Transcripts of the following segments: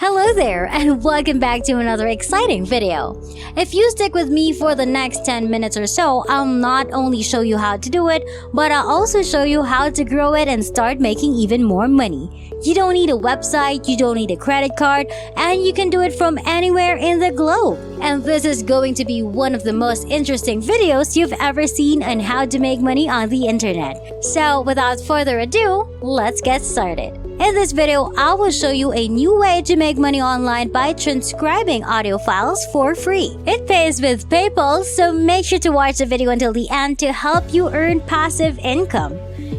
Hello there and welcome back to another exciting video. If you stick with me for the next 10 minutes or so, I'll not only show you how to do it, but I'll also show you how to grow it and start making even more money. You don't need a website, you don't need a credit card, and you can do it from anywhere in the globe. And this is going to be one of the most interesting videos you've ever seen on how to make money on the internet. So without further ado, let's get started. In this video, I will show you a new way to make money online by transcribing audio files for free. It pays with PayPal, so make sure to watch the video until the end to help you earn passive income.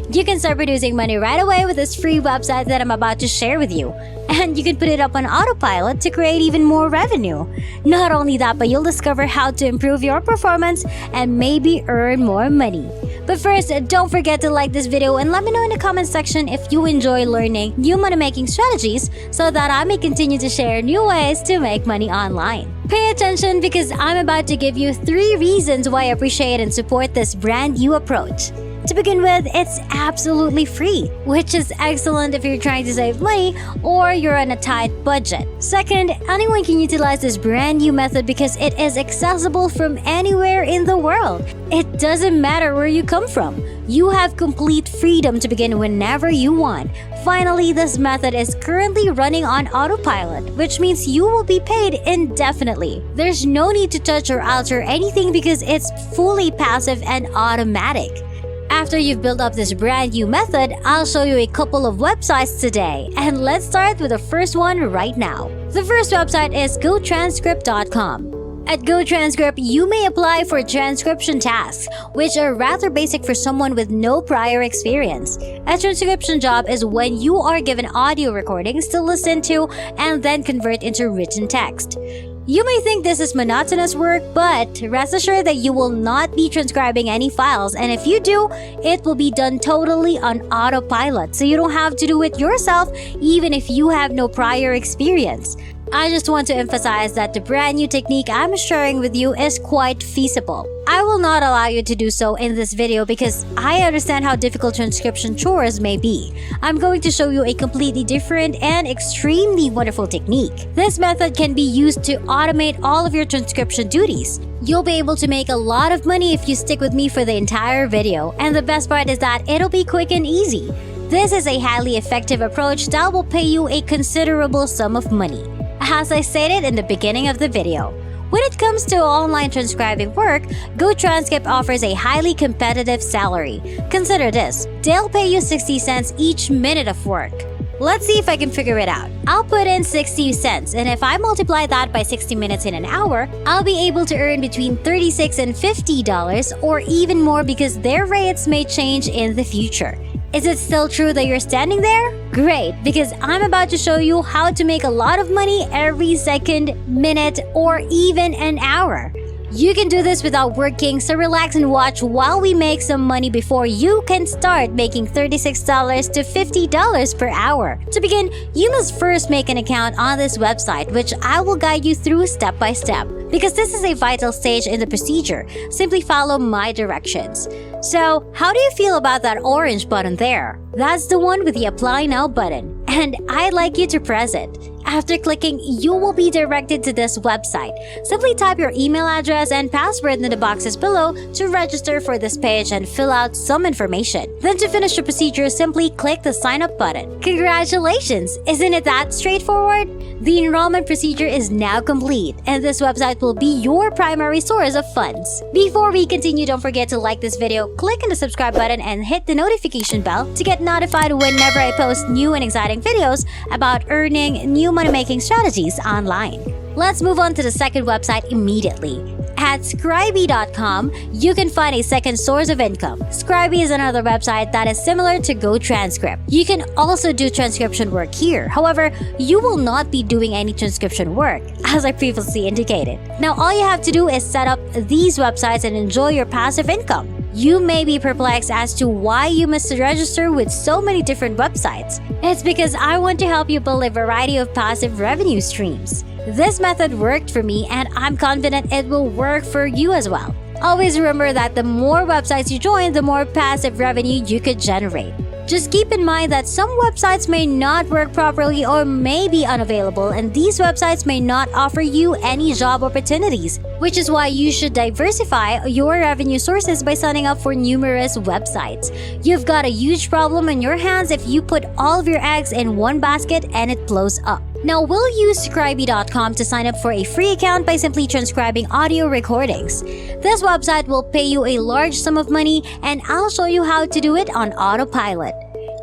You can start producing money right away with this free website that I'm about to share with you. And you can put it up on autopilot to create even more revenue. Not only that, but you'll discover how to improve your performance and maybe earn more money. But first, don't forget to like this video and let me know in the comment section if you enjoy learning new money-making strategies so that I may continue to share new ways to make money online. Pay attention because I'm about to give you 3 reasons why I appreciate and support this brand new approach. To begin with, it's absolutely free, which is excellent if you're trying to save money or you're on a tight budget. Second, anyone can utilize this brand new method because it is accessible from anywhere in the world. It doesn't matter where you come from. You have complete freedom to begin whenever you want. Finally, this method is currently running on autopilot, which means you will be paid indefinitely. There's no need to touch or alter anything because it's fully passive and automatic. After you've built up this brand new method, I'll show you a couple of websites today. And let's start with the first one right now. The first website is GoTranscript.com. At GoTranscript, you may apply for transcription tasks, which are rather basic for someone with no prior experience. A transcription job is when you are given audio recordings to listen to and then convert into written text. You may think this is monotonous work, but rest assured that you will not be transcribing any files, and if you do, it will be done totally on autopilot, so you don't have to do it yourself even if you have no prior experience. I just want to emphasize that the brand new technique I'm sharing with you is quite feasible. I will not allow you to do so in this video because I understand how difficult transcription chores may be. I'm going to show you a completely different and extremely wonderful technique. This method can be used to automate all of your transcription duties. You'll be able to make a lot of money if you stick with me for the entire video, and the best part is that it'll be quick and easy. This is a highly effective approach that will pay you a considerable sum of money. As I stated in the beginning of the video, when it comes to online transcribing work, GoTranscript offers a highly competitive salary. Consider this, they'll pay you 60 cents each minute of work. Let's see if I can figure it out. I'll put in 60 cents, and if I multiply that by 60 minutes in an hour, I'll be able to earn between $36 and $50 or even more because their rates may change in the future. Is it still true that you're standing there? Great, because I'm about to show you how to make a lot of money every second, minute, or even an hour. You can do this without working, so relax and watch while we make some money before you can start making $36 to $50 per hour. To begin, you must first make an account on this website, which I will guide you through step by step. Because this is a vital stage in the procedure, simply follow my directions. So, how do you feel about that orange button there? That's the one with the Apply Now button, and I'd like you to press it. After clicking, you will be directed to this website. Simply type your email address and password in the boxes below to register for this page and fill out some information. Then to finish the procedure, simply click the sign up button. Congratulations! Isn't it that straightforward? The enrollment procedure is now complete, and this website will be your primary source of funds. Before we continue, don't forget to like this video, click on the subscribe button, and hit the notification bell to get notified whenever I post new and exciting videos about earning new money-making strategies online. Let's move on to the second website immediately. At Scribble.com, you can find a second source of income. Scribble is another website that is similar to GoTranscript. You can also do transcription work here. However, you will not be doing any transcription work, as I previously indicated. Now, all you have to do is set up these websites and enjoy your passive income. You may be perplexed as to why you must register with so many different websites. It's because I want to help you build a variety of passive revenue streams. This method worked for me, and I'm confident it will work for you as well. Always remember that the more websites you join, the more passive revenue you could generate. Just keep in mind that some websites may not work properly or may be unavailable, and these websites may not offer you any job opportunities, which is why you should diversify your revenue sources by signing up for numerous websites. You've got a huge problem on your hands if you put all of your eggs in one basket and it blows up. Now, we'll use Scribble.com to sign up for a free account by simply transcribing audio recordings. This website will pay you a large sum of money, and I'll show you how to do it on autopilot.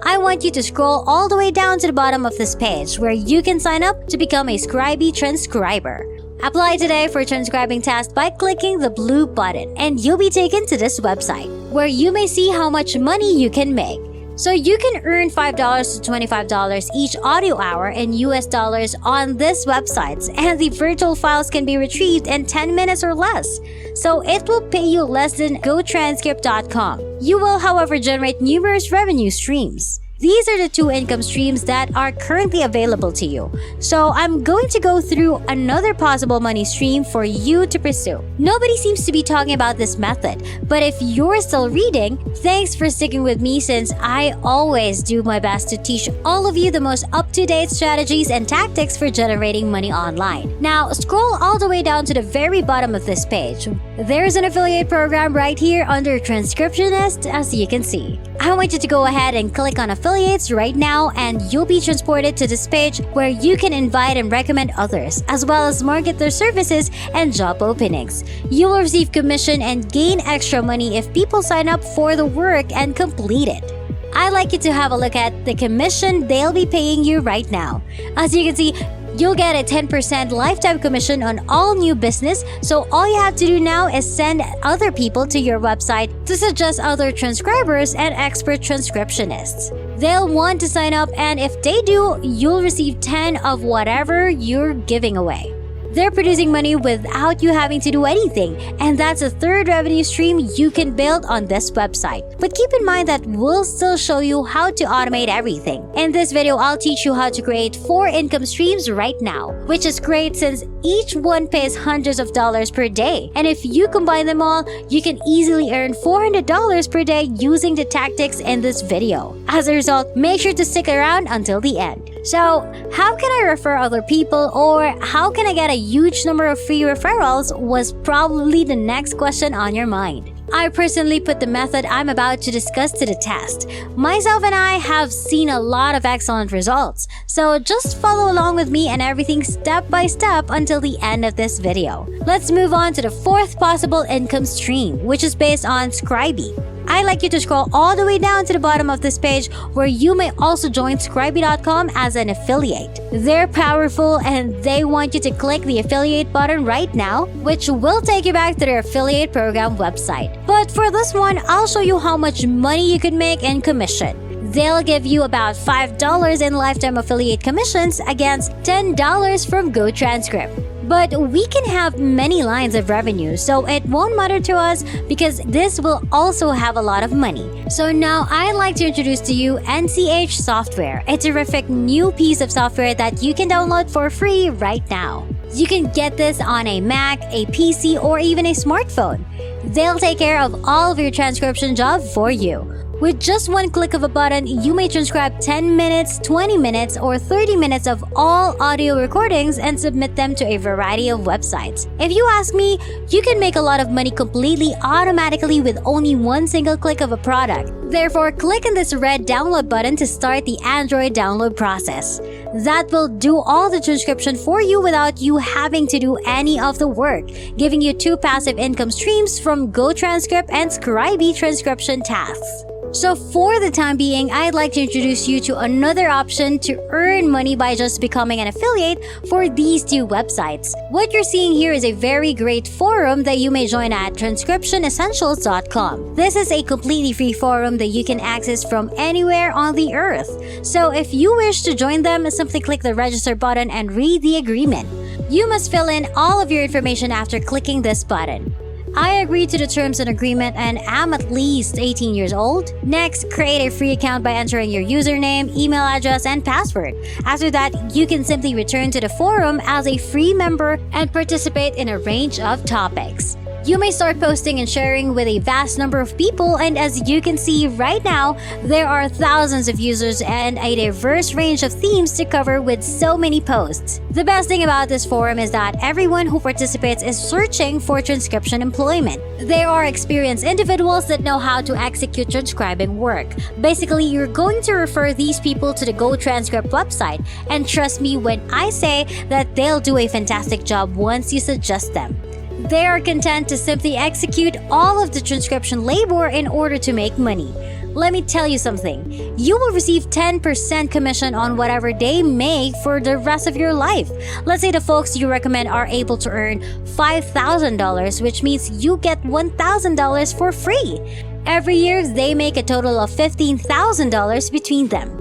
I want you to scroll all the way down to the bottom of this page where you can sign up to become a Scribble transcriber. Apply today for transcribing test by clicking the blue button, and you'll be taken to this website where you may see how much money you can make. So you can earn $5 to $25 each audio hour in US dollars on this website, and the virtual files can be retrieved in 10 minutes or less. So it will pay you less than GoTranscript.com. You will, however, generate numerous revenue streams. These are the two income streams that are currently available to you. So I'm going to go through another possible money stream for you to pursue. Nobody seems to be talking about this method, but if you're still reading, thanks for sticking with me since I always do my best to teach all of you the most up-to-date strategies and tactics for generating money online. Now, scroll all the way down to the very bottom of this page. There's an affiliate program right here under Transcriptionist, as you can see. I want you to go ahead and click on affiliates right now, and you'll be transported to this page where you can invite and recommend others, as well as market their services and job openings. You will receive commission and gain extra money if people sign up for the work and complete it. I'd like you to have a look at the commission they'll be paying you right now. As you can see, you'll get a 10% lifetime commission on all new business, so all you have to do now is send other people to your website to suggest other transcribers and expert transcriptionists. They'll want to sign up, and if they do, you'll receive 10 of whatever you're giving away. They're producing money without you having to do anything, and that's a third revenue stream you can build on this website. But keep in mind that we'll still show you how to automate everything. In this video, I'll teach you how to create 4 income streams right now, which is great since each one pays hundreds of dollars per day. And if you combine them all, you can easily earn $400 per day using the tactics in this video. As a result, make sure to stick around until the end. So, how can I refer other people, or how can I get a huge number of free referrals was probably the next question on your mind. I personally put the method I'm about to discuss to the test. Myself and I have seen a lot of excellent results, so just follow along with me and everything step by step until the end of this video. Let's move on to the 4th possible income stream, which is based on Scribble. I'd like you to scroll all the way down to the bottom of this page where you may also join Scribble.com as an affiliate. They're powerful and they want you to click the affiliate button right now, which will take you back to their affiliate program website. But for this one, I'll show you how much money you can make in commission. They'll give you about $5 in lifetime affiliate commissions against $10 from GoTranscript. But we can have many lines of revenue, so it won't matter to us because this will also have a lot of money. So now I'd like to introduce to you NCH Software, a terrific new piece of software that you can download for free right now. You can get this on a Mac, a PC, or even a smartphone. They'll take care of all of your transcription job for you. With just one click of a button, you may transcribe 10 minutes, 20 minutes, or 30 minutes of all audio recordings and submit them to a variety of websites. If you ask me, you can make a lot of money completely automatically with only one single click of a product. Therefore, click on this red download button to start the Android download process. That will do all the transcription for you without you having to do any of the work, giving you 2 passive income streams from GoTranscript and Scribble transcription tasks. So for the time being, I'd like to introduce you to another option to earn money by just becoming an affiliate for these 2 websites. What you're seeing here is a very great forum that you may join at transcriptionessentials.com. This is a completely free forum that you can access from anywhere on the earth. So if you wish to join them, simply click the register button and read the agreement. You must fill in all of your information after clicking this button. I agree to the terms and agreement and am at least 18 years old. Next, create a free account by entering your username, email address, and password. After that, you can simply return to the forum as a free member and participate in a range of topics. You may start posting and sharing with a vast number of people, and as you can see right now, there are thousands of users and a diverse range of themes to cover with so many posts. The best thing about this forum is that everyone who participates is searching for transcription employment. There are experienced individuals that know how to execute transcribing work. Basically, you're going to refer these people to the GoTranscript website, and trust me when I say that they'll do a fantastic job once you suggest them. They are content to simply execute all of the transcription labor in order to make money. Let me tell you something, you will receive 10% commission on whatever they make for the rest of your life. Let's say the folks you recommend are able to earn $5,000, which means you get $1,000 for free. Every year, they make a total of $15,000 between them.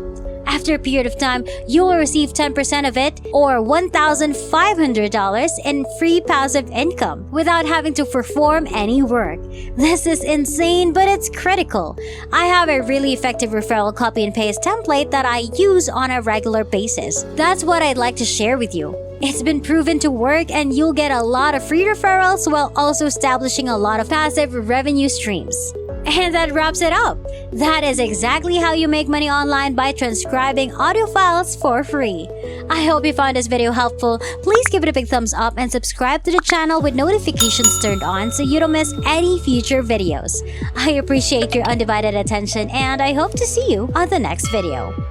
After a period of time, you will receive 10% of it, or $1,500 in free passive income without having to perform any work. This is insane, but it's critical. I have a really effective referral copy and paste template that I use on a regular basis. That's what I'd like to share with you. It's been proven to work, and you'll get a lot of free referrals while also establishing a lot of passive revenue streams. And that wraps it up. That is exactly how you make money online by transcribing audio files for free. I hope you found this video helpful. Please give it a big thumbs up and subscribe to the channel with notifications turned on so you don't miss any future videos. I appreciate your undivided attention, and I hope to see you on the next video.